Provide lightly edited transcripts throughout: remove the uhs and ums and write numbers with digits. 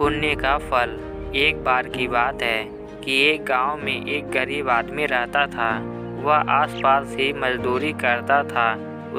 पुण्य का फल। एक बार की बात है कि एक गांव में एक गरीब आदमी रहता था। वह आसपास ही मजदूरी करता था।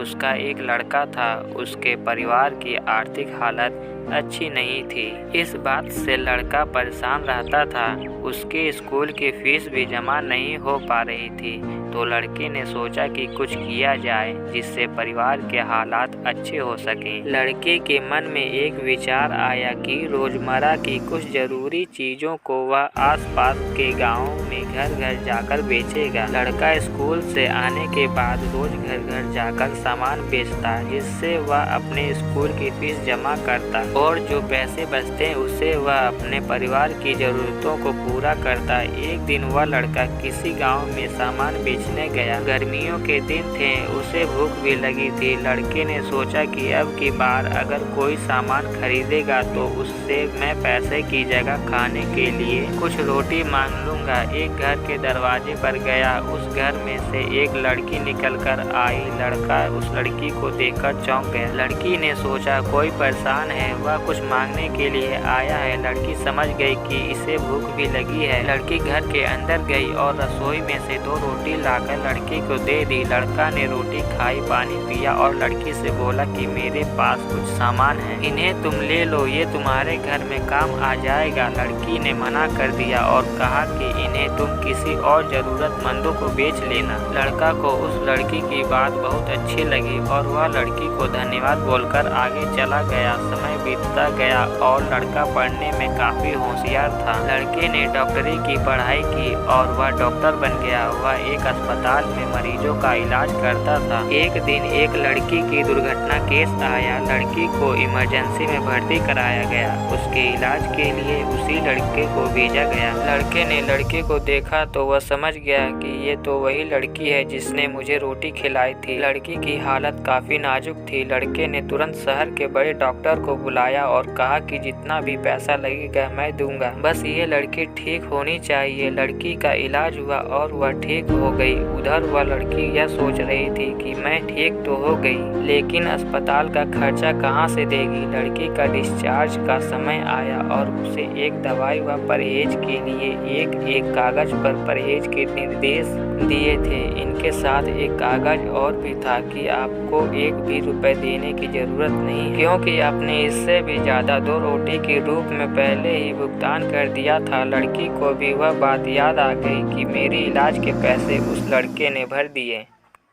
उसका एक लड़का था। उसके परिवार की आर्थिक हालत अच्छी नहीं थी। इस बात से लड़का परेशान रहता था। उसके स्कूल की फीस भी जमा नहीं हो पा रही थी। तो लड़के ने सोचा कि कुछ किया जाए जिससे परिवार के हालात अच्छे हो सकें। लड़के के मन में एक विचार आया कि रोजमर्रा की कुछ जरूरी चीजों को वह आसपास के गाँव में घर घर जाकर बेचेगा। लड़का स्कूल से आने के बाद रोज घर घर जाकर सामान बेचता, जिससे वह अपने स्कूल की फीस जमा करता और जो पैसे बचते उससे वह अपने परिवार की जरूरतों को पूरा करता। एक दिन वह लड़का किसी गांव में सामान बेचने गया। गर्मियों के दिन थे, उसे भूख भी लगी थी। लड़के ने सोचा कि अब की बार अगर कोई सामान खरीदेगा तो उससे मैं पैसे की जगह खाने के लिए कुछ रोटी मांग लूंगा। एक घर के दरवाजे पर गया। उस घर में से एक लड़की निकल कर आई। लड़का उस लड़की को देखकर चौंक गया। लड़की ने सोचा कोई परेशान है, वह कुछ मांगने के लिए आया है। लड़की समझ गई कि इसे भूख भी लगी है। लड़की घर के अंदर गई और रसोई में से 2 रोटी लाकर लड़की को दे दी। लड़का ने रोटी खाई, पानी पिया और लड़की से बोला कि मेरे पास कुछ सामान है, इन्हें तुम ले लो, ये तुम्हारे घर में काम आ जाएगा। लड़की ने मना कर दिया और कहा कि इन्हें तुम किसी और जरूरतमंदों को बेच लेना। लड़का को उस लड़की की बात बहुत अच्छी लगी और वह लड़की को धन्यवाद बोलकर आगे चला गया। समय बीतता गया और लड़का पढ़ने में काफी होशियार था। लड़के ने डॉक्टरी की पढ़ाई की और वह डॉक्टर बन गया। वह एक अस्पताल में मरीजों का इलाज करता था। एक दिन एक लड़की की दुर्घटना केस आया। लड़की को इमरजेंसी में भर्ती कराया गया। उसके इलाज के लिए उसी लड़के को भेजा गया। लड़के ने लड़के को देखा तो वह समझ गया कि ये तो वही लड़की है जिसने मुझे रोटी खिलाई थी। लड़की की हालत काफी नाजुक थी। लड़के ने तुरंत शहर के बड़े डॉक्टर को बुलाया और कहा कि जितना भी पैसा लगेगा मैं दूंगा, बस ये लड़की ठीक होनी चाहिए। लड़की का इलाज हुआ और वह ठीक हो गई। उधर वह लड़की यह सोच रही थी कि मैं ठीक तो हो गई, लेकिन अस्पताल का खर्चा कहाँ से देगी। लड़की का डिस्चार्ज का समय आया और उसे एक दवाई व परहेज के लिए एक कागज पर परहेज के निर्देश दिए थे। इनके साथ एक कागज और भी था कि आपको 1 भी रुपए देने की जरूरत नहीं, क्योंकि आपने इससे भी ज्यादा 2 रोटी के रूप में पहले ही भुगतान कर दिया था। लड़की को भी वह बात याद आ गई कि मेरे इलाज के पैसे उस लड़के ने भर दिए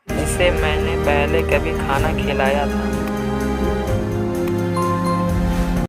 जिसे मैंने पहले कभी खाना खिलाया था।